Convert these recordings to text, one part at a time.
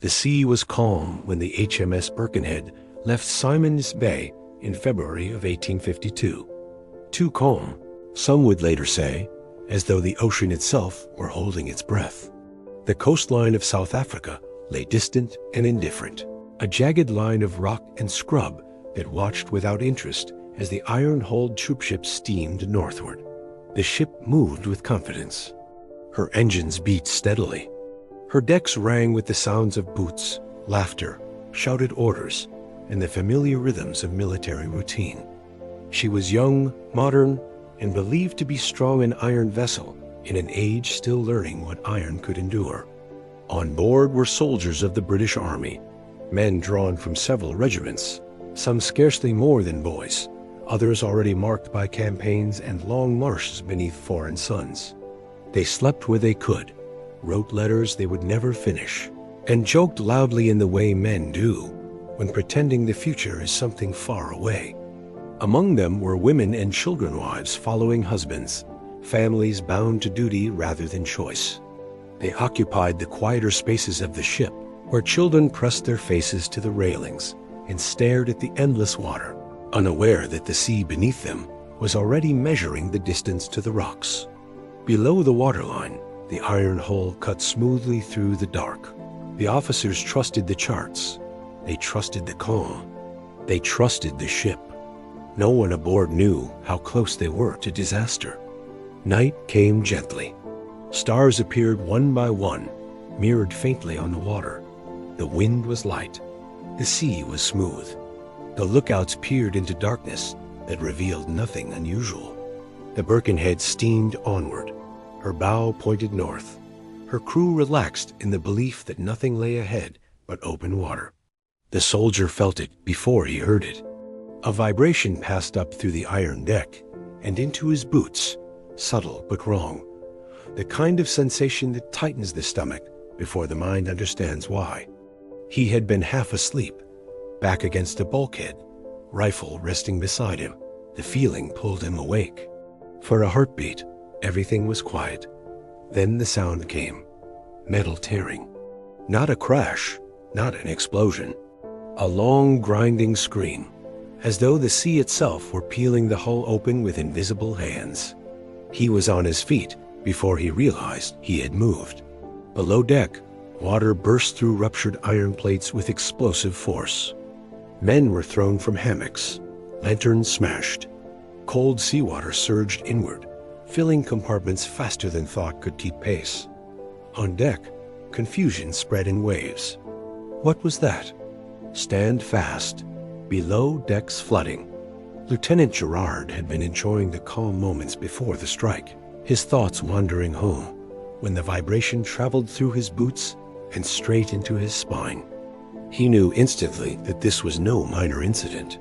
The sea was calm when the HMS Birkenhead left Simon's Bay in February of 1852. Too calm, some would later say, as though the ocean itself were holding its breath. The coastline of South Africa lay distant and indifferent, a jagged line of rock and scrub that watched without interest as the iron-hulled troopship steamed northward. The ship moved with confidence. Her engines beat steadily. Her decks rang with the sounds of boots, laughter, shouted orders, and the familiar rhythms of military routine. She was young, modern, and believed to be strong an iron vessel in an age still learning what iron could endure. On board were soldiers of the British Army, men drawn from several regiments, some scarcely more than boys, others already marked by campaigns and long marches beneath foreign suns. They slept where they could, wrote letters they would never finish, and joked loudly in the way men do when pretending the future is something far away. Among them were women and children wives following husbands, families bound to duty rather than choice. They occupied the quieter spaces of the ship, where children pressed their faces to the railings and stared at the endless water, unaware that the sea beneath them was already measuring the distance to the rocks. Below the waterline, the iron hull cut smoothly through the dark. The officers trusted the charts. They trusted the calm. They trusted the ship. No one aboard knew how close they were to disaster. Night came gently. Stars appeared one by one, mirrored faintly on the water. The wind was light. The sea was smooth. The lookouts peered into darkness that revealed nothing unusual. The Birkenhead steamed onward. Her bow pointed north. Her crew relaxed in the belief that nothing lay ahead but open water. The soldier felt it before he heard it. A vibration passed up through the iron deck and into his boots, subtle but wrong. The kind of sensation that tightens the stomach before the mind understands why. He had been half asleep, back against a bulkhead, rifle resting beside him. The feeling pulled him awake. For a heartbeat, everything was quiet. Then the sound came. Metal tearing. Not a crash, not an explosion. A long, grinding scream, as though the sea itself were peeling the hull open with invisible hands. He was on his feet before he realized he had moved. Below deck, water burst through ruptured iron plates with explosive force. Men were thrown from hammocks, lanterns smashed. Cold seawater surged inward, filling compartments faster than thought could keep pace. On deck, confusion spread in waves. What was that? Stand fast. Below decks flooding. Lieutenant Gerard had been enjoying the calm moments before the strike, his thoughts wandering home, when the vibration traveled through his boots and straight into his spine. He knew instantly that this was no minor incident.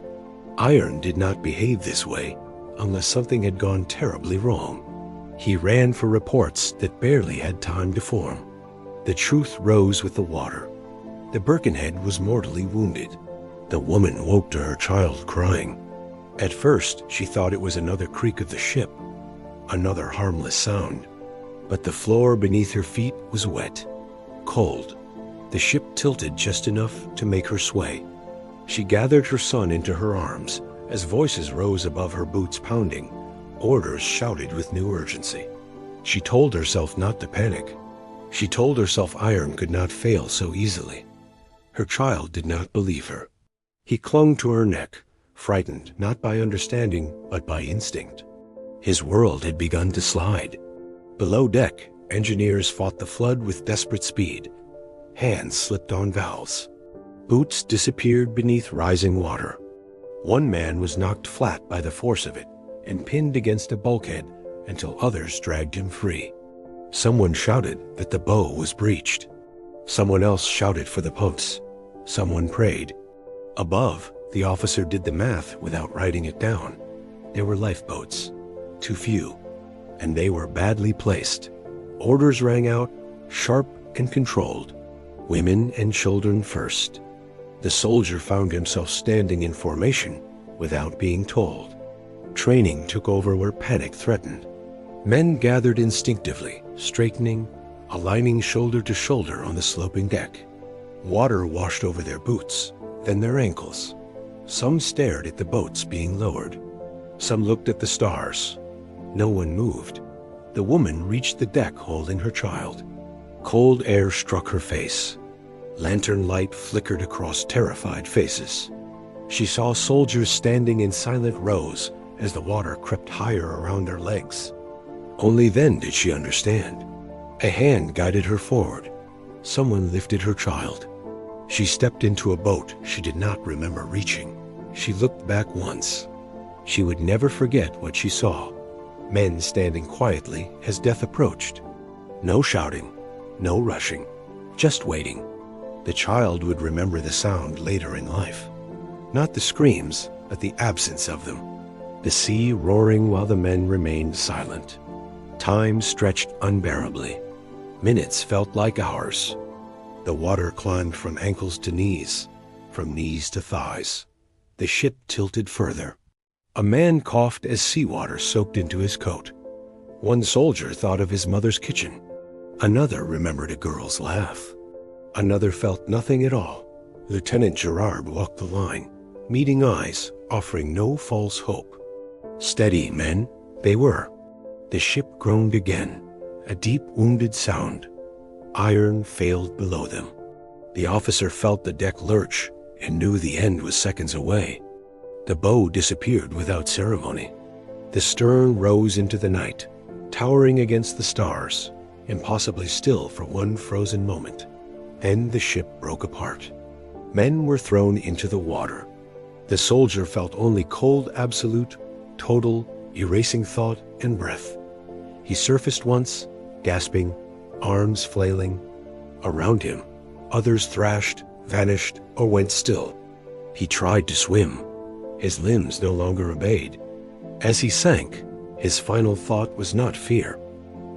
Iron did not behave this way unless something had gone terribly wrong. He ran for reports that barely had time to form. The truth rose with the water. The Birkenhead was mortally wounded. The woman woke to her child crying. At first, she thought it was another creak of the ship, another harmless sound. But the floor beneath her feet was wet, cold. The ship tilted just enough to make her sway. She gathered her son into her arms as voices rose above her boots pounding. Orders shouted with new urgency. She told herself not to panic. She told herself iron could not fail so easily. Her child did not believe her. He clung to her neck, frightened not by understanding but by instinct. His world had begun to slide. Below deck, engineers fought the flood with desperate speed. Hands slipped on valves. Boots disappeared beneath rising water. One man was knocked flat by the force of it and pinned against a bulkhead until others dragged him free. Someone shouted that the bow was breached. Someone else shouted for the pumps. Someone prayed. Above, the officer did the math without writing it down. There were lifeboats, too few, and they were badly placed. Orders rang out, sharp and controlled. Women and children first. The soldier found himself standing in formation without being told. Training took over where panic threatened. Men gathered instinctively, straightening, aligning shoulder to shoulder on the sloping deck. Water washed over their boots, then their ankles. Some stared at the boats being lowered. Some looked at the stars. No one moved. The woman reached the deck holding her child. Cold air struck her face. Lantern light flickered across terrified faces. She saw soldiers standing in silent rows as the water crept higher around their legs. Only then did she understand. A hand guided her forward. Someone lifted her child. She stepped into a boat she did not remember reaching. She looked back once. She would never forget what she saw. Men standing quietly as death approached. No shouting, no rushing, just waiting. The child would remember the sound later in life. Not the screams, but the absence of them. The sea roaring while the men remained silent. Time stretched unbearably. Minutes felt like hours. The water climbed from ankles to knees, from knees to thighs. The ship tilted further. A man coughed as seawater soaked into his coat. One soldier thought of his mother's kitchen. Another remembered a girl's laugh. Another felt nothing at all. Lieutenant Gerard walked the line, meeting eyes, offering no false hope. Steady, men, they were. The ship groaned again, a deep wounded sound. Iron failed below them. The officer felt the deck lurch and knew the end was seconds away. The bow disappeared without ceremony. The stern rose into the night, towering against the stars, impossibly still for one frozen moment. Then the ship broke apart. Men were thrown into the water. The soldier felt only cold absolute, total, erasing thought and breath. He surfaced once, gasping, arms flailing. Around him, others thrashed, vanished, or went still. He tried to swim. His limbs no longer obeyed. As he sank, his final thought was not fear.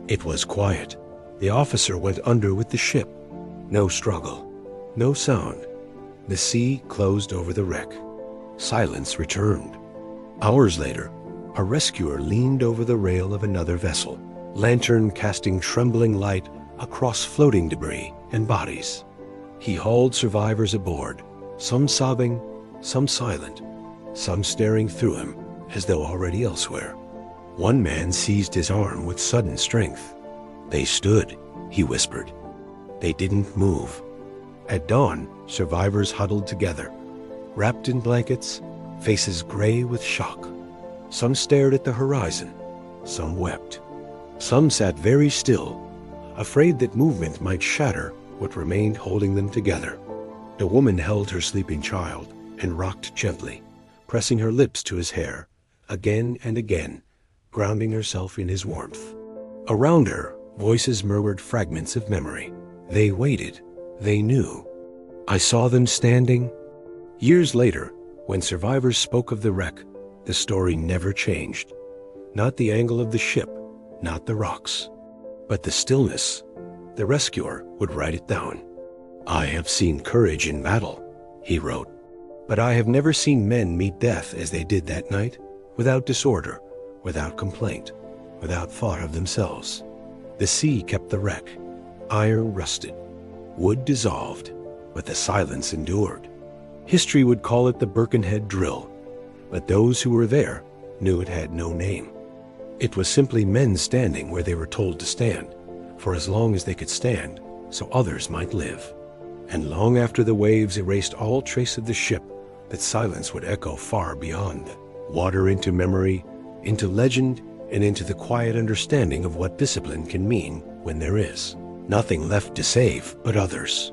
It was quiet. The officer went under with the ship. No struggle, no sound. The sea closed over the wreck. Silence returned. Hours later, a rescuer leaned over the rail of another vessel, lantern casting trembling light across floating debris and bodies. He hauled survivors aboard, some sobbing, some silent, some staring through him as though already elsewhere. One man seized his arm with sudden strength. They stood, he whispered. They didn't move. At dawn, survivors huddled together, wrapped in blankets, faces gray with shock. Some stared at the horizon, some wept. Some sat very still, afraid that movement might shatter what remained holding them together. The woman held her sleeping child and rocked gently, pressing her lips to his hair, again and again, grounding herself in his warmth. Around her, voices murmured fragments of memory. They waited. They knew. I saw them standing. Years later, when survivors spoke of the wreck, the story never changed. Not the angle of the ship, not the rocks, but the stillness. The rescuer would write it down. I have seen courage in battle, he wrote, but I have never seen men meet death as they did that night, without disorder, without complaint, without thought of themselves. The sea kept the wreck. Iron rusted. Wood dissolved, but the silence endured. History would call it the Birkenhead Drill, but those who were there knew it had no name. It was simply men standing where they were told to stand, for as long as they could stand, so others might live. And long after the waves erased all trace of the ship, that silence would echo far beyond. Water into memory, into legend, and into the quiet understanding of what discipline can mean when there is nothing left to save but others.